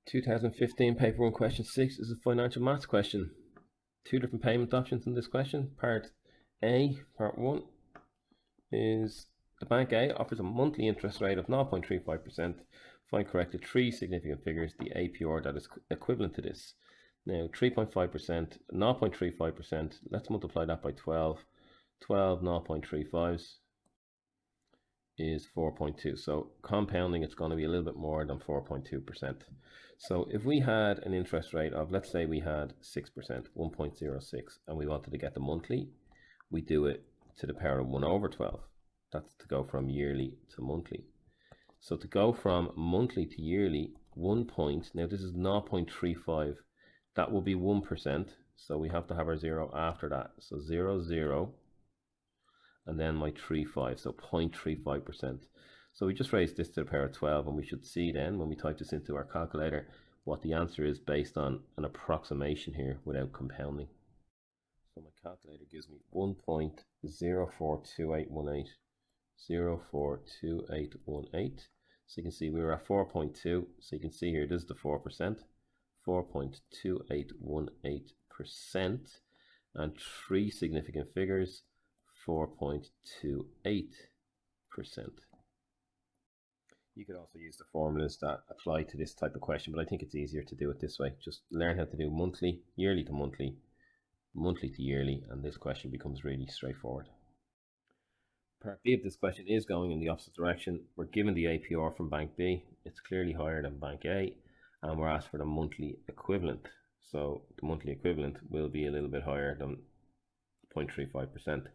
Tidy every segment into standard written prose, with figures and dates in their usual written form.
2015 paper 1 question 6 is a financial maths question. Two different payment options in this question. Part 1 is the bank A offers a monthly interest rate of 0.35%. Find correctly three significant figures, the APR that is equivalent to this. Now 3.5%, 0.35%, let's multiply that by 12. 12 0.35s is 4.2. So compounding, it's going to be a little bit more than 4.2%. So if we had an interest rate of, let's say we had 6%, 1.06, and we wanted to get the monthly, we do it to the power of 1 over 12. That's to go from yearly to monthly. So to go from monthly to yearly, 1 point, now this is 0.35, that will be 1%. So we have to have our 0 after that. So 0, 0, and then my 35, so 0.35%. So we just raised this to the power of 12, and we should see then, when we type this into our calculator, what the answer is based on an approximation here without compounding. So my calculator gives me 1.042818, 042818. So you can see we were at 4.2, so you can see here, this is the 4%, 4.2818%, and three significant figures, 4.28%. You could also use the formulas that apply to this type of question, but I think it's easier to do it this way. Just learn how to do monthly, yearly to monthly, monthly to yearly, and this question becomes really straightforward. Part B of this question is going in the opposite direction. We're given the APR from Bank B. It's clearly higher than Bank A, and we're asked for the monthly equivalent. So the monthly equivalent will be a little bit higher than 0.35%.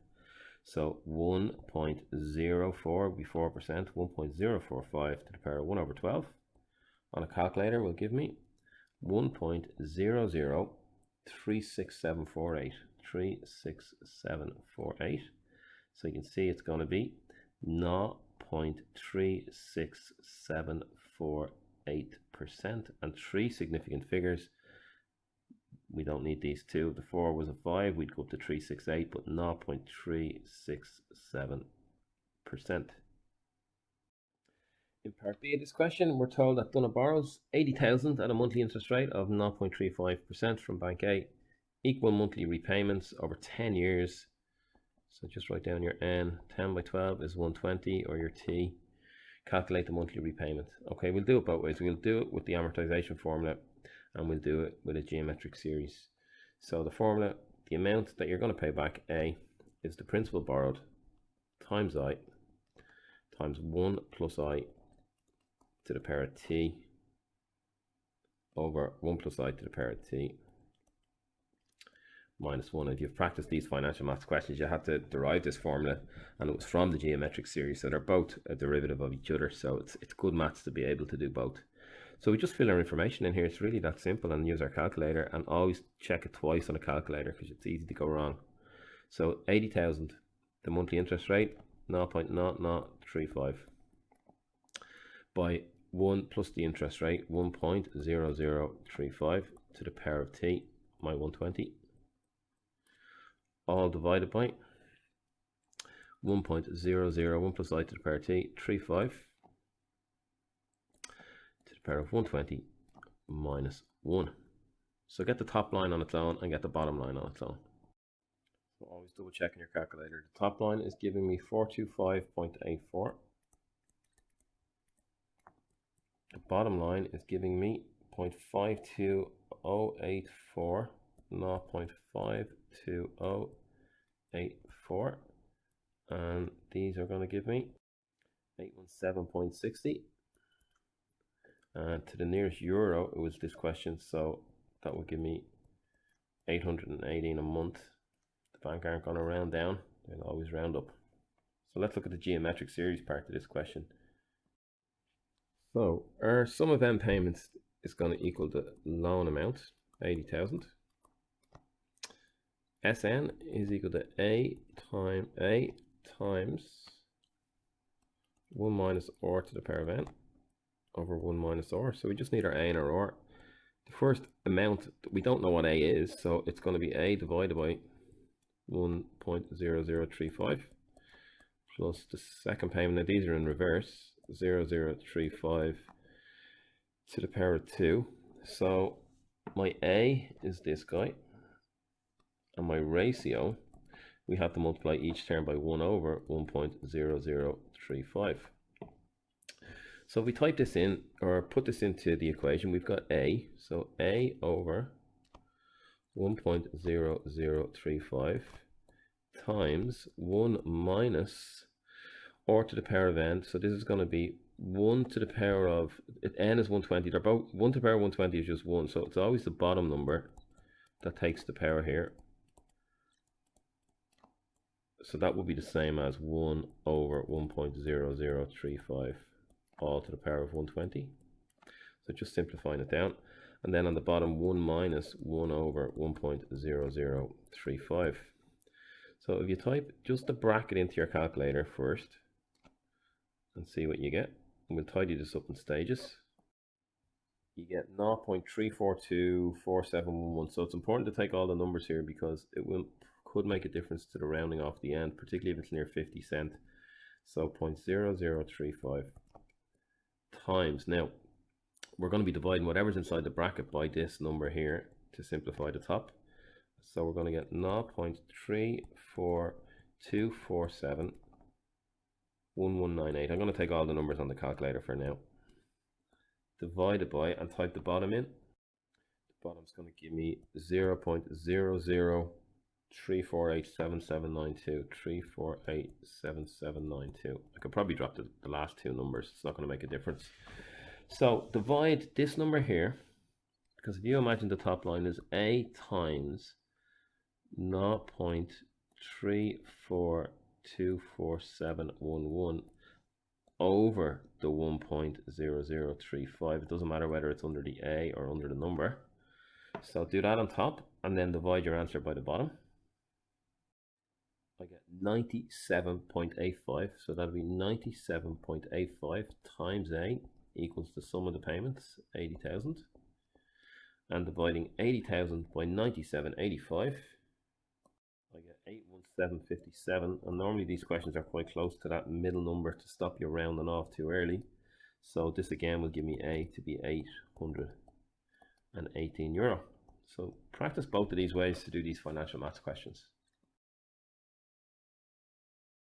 So 1.04 will be 4%, 1.045 to the power of 1 over 12. On a calculator will give me 1.00366748. 36748. So you can see it's going to be 0.36748%, and three significant figures. We don't need these two. The 4 was a 5, we'd go up to 368, but 0.367%. In part B of this question, we're told that Donna borrows 80,000 at a monthly interest rate of 0.35% from Bank A, equal monthly repayments over 10 years. So just write down your N. 10 by 12 is 120, or your T. Calculate the monthly repayment. Okay, we'll do it both ways. We'll do it with the amortization formula, and we'll do it with a geometric series. So the formula, the amount that you're going to pay back, A, is the principal borrowed times I times 1 plus I to the power of T over 1 plus I to the power of T minus 1. If you've practiced these financial maths questions, you had to derive this formula, and it was from the geometric series. So they're both a derivative of each other. So it's good maths to be able to do both. So we just fill our information in here. It's really that simple, and use our calculator, and always check it twice on a calculator because it's easy to go wrong. So 80,000, the monthly interest rate, 0.0035 by 1 plus the interest rate, 1.0035 to the power of T, my 120, all divided by 1.001 plus I to the power of T, 35 to the power of 120 minus 1. So get the top line on its own and get the bottom line on its own. So always double check in your calculator. The top line is giving me 425.84. The bottom line is giving me 0.52084, 0.52084, and these are going to give me 817.60. And to the nearest euro, it was this question, so that would give me 818 a month. The bank aren't going to round down, they'll always round up. So let's look at the geometric series part of this question. So our sum of M payments is going to equal the loan amount, 80,000. Sn is equal to A times 1 minus R to the power of N over 1 minus R. So we just need our A and our R. The first amount, we don't know what A is, so it's going to be A divided by 1.0035 plus the second payment. Now these are in reverse, 0035 to the power of 2 So my A is this guy, and my ratio, we have to multiply each term by 1 over 1.0035. So if we type this in, or put this into the equation, we've got A, so A over 1.0035 times 1 minus r to the power of n. So this is going to be 1 to the power of, n is 120. They're both 1 to the power of 120 is just 1. So it's always the bottom number that takes the power here. So that would be the same as 1 over 1.0035 all to the power of 120. So just simplifying it down. And then on the bottom, 1 minus 1 over 1.0035. So if you type just the bracket into your calculator first and see what you get, and we'll tidy this up in stages. You get 0.3424711. So it's important to take all the numbers here because it could make a difference to the rounding off the end, particularly if it's near 50 cent. So 0.0035 times, now we're going to be dividing whatever's inside the bracket by this number here to simplify the top. So we're going to get 0.342471198. I'm going to take all the numbers on the calculator for now. Divided by, and type the bottom in. The bottom's going to give me 0.0034877792. 3487792. I could probably drop the last two numbers. It's not going to make a difference. So divide this number here, because if you imagine the top line is A times 0.342711 over the 1.0035. It doesn't matter whether it's under the A or under the number. So do that on top and then divide your answer by the bottom. I get 97.85. So that'll be 97.85 times A equals the sum of the payments, 80,000. And dividing 80,000 by 97.85, I get 81757. And normally these questions are quite close to that middle number to stop you rounding off too early. So this again will give me A to be €818. So practice both of these ways to do these financial maths questions.